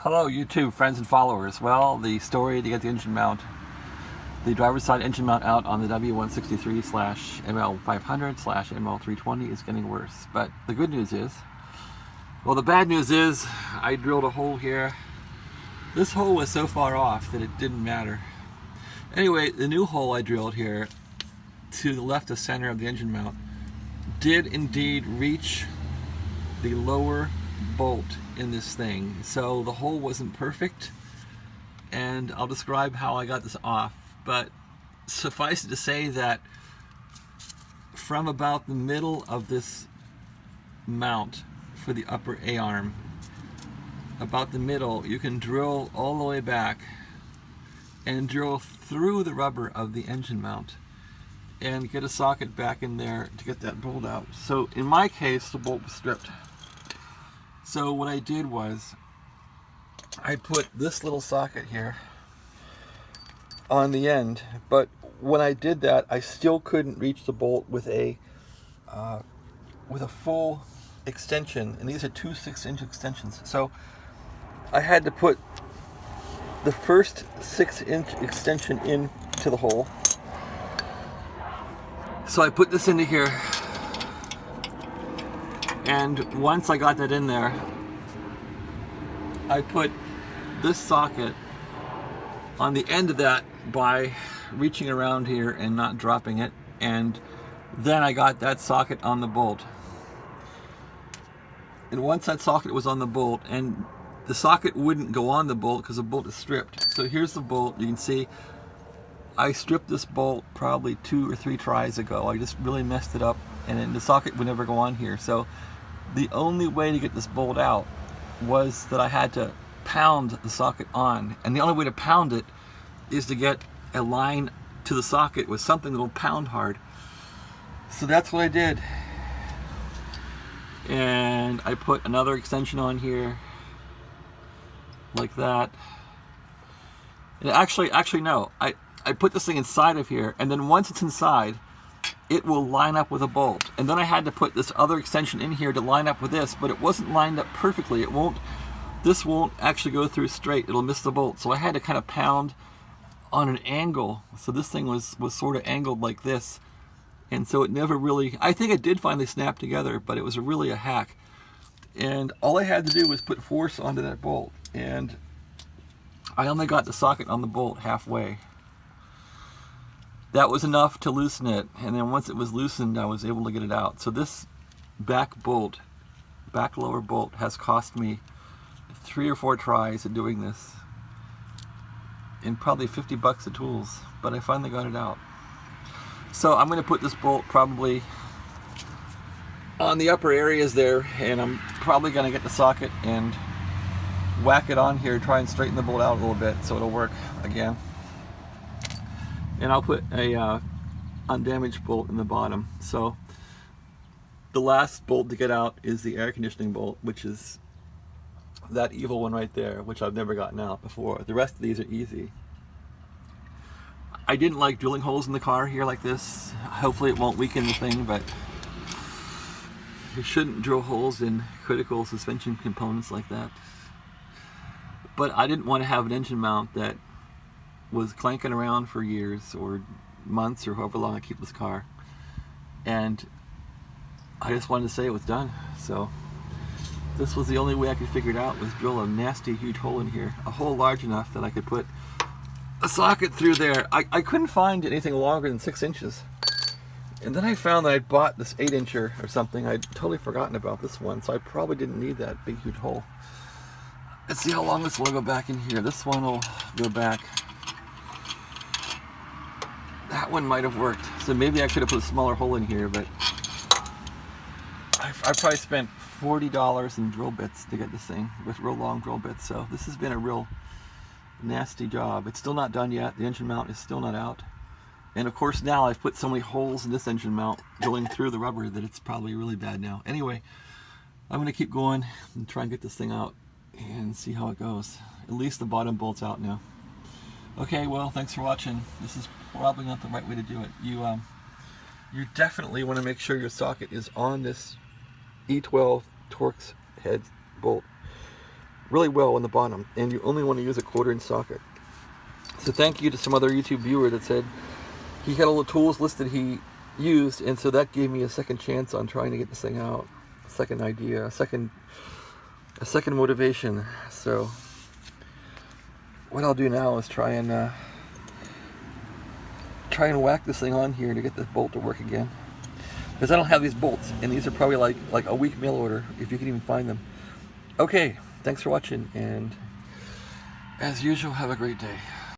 Hello YouTube friends and followers. Well, the story to get the engine mount, the driver's side engine mount out on the W163/ML500/ML320 is getting worse. But the good news is, well, the bad news is I drilled a hole here. This hole was so far off that it didn't matter. Anyway, the new hole I drilled here to the left of center of the engine mount did indeed reach the lower bolt in this thing. So the hole wasn't perfect, and I'll describe how I got this off, but suffice it to say that from about the middle of this mount for the upper A-arm, about the middle, you can drill all the way back and drill through the rubber of the engine mount and get a socket back in there to get that bolt out. So in my case, the bolt was stripped. So what I did was I put this little socket here on the end, but when I did that, I still couldn't reach the bolt with a full extension, and these are two 6-inch extensions. So I had to put the first 6-inch extension into the hole. So I put this into here, and once I got that in there, I put this socket on the end of that by reaching around here and not dropping it, and then I got that socket on the bolt. And once that socket was on the bolt, and the socket wouldn't go on the bolt because the bolt is stripped. So here's the bolt. You can see I stripped this bolt probably 2 or 3 tries ago. I just really messed it up, and then the socket would never go on here. So the only way to get this bolt out was that I had to pound the socket on, and the only way to pound it is to get a line to the socket with something that'll pound hard. So that's what I did, and I put another extension on here like that. And actually no, I put this thing inside of here, and then once it's inside, it will line up with a bolt. And then I had to put this other extension in here to line up with this, but it wasn't lined up perfectly. This won't actually go through straight. It'll miss the bolt. So I had to kind of pound on an angle. So this thing was sort of angled like this. And so it never really, I think it did finally snap together, but it was really a hack. And all I had to do was put force onto that bolt. And I only got the socket on the bolt halfway. That was enough to loosen it, and then once it was loosened, I was able to get it out. So this back lower bolt, has cost me 3 or 4 tries of doing this, and probably 50 bucks of tools, but I finally got it out. So I'm going to put this bolt probably on the upper areas there, and I'm probably going to get the socket and whack it on here, try and straighten the bolt out a little bit so it'll work again. And I'll put a undamaged bolt in the bottom. So the last bolt to get out is the air conditioning bolt, which is that evil one right there, which I've never gotten out before. The rest of these are easy. I didn't like drilling holes in the car here like this. Hopefully it won't weaken the thing, but you shouldn't drill holes in critical suspension components like that. But I didn't want to have an engine mount that was clanking around for years or months or however long I keep this car, and I just wanted to say it was done. So this was the only way I could figure it out, was drill a nasty huge hole in here, a hole large enough that I could put a socket through there. I couldn't find anything longer than 6 inches, and then I found that I bought this 8-incher or something. I'd totally forgotten about this one, so I probably didn't need that big huge hole. Let's see how long this will go back in here. This one will go back. That one might have worked, so maybe I could have put a smaller hole in here, but I probably spent $40 in drill bits to get this thing, with real long drill bits. So this has been a real nasty job. It's still not done yet. The engine mount is still not out, and of course now I've put so many holes in this engine mount going through the rubber that it's probably really bad now. Anyway, I'm going to keep going and try and get this thing out and see how it goes. At least the bottom bolt's out now. Okay, well, thanks for watching. This is probably not the right way to do it. You definitely want to make sure your socket is on this E12 Torx head bolt. really well on the bottom, and you only want to use a 1/4" socket. So thank you to some other YouTube viewer that said he had all the tools listed he used, and so that gave me a second chance on trying to get this thing out, a second idea, a second motivation. So what I'll do now is try and whack this thing on here to get this bolt to work again, because I don't have these bolts, and these are probably like a week mail order if you can even find them. Okay, thanks for watching, and as usual, have a great day.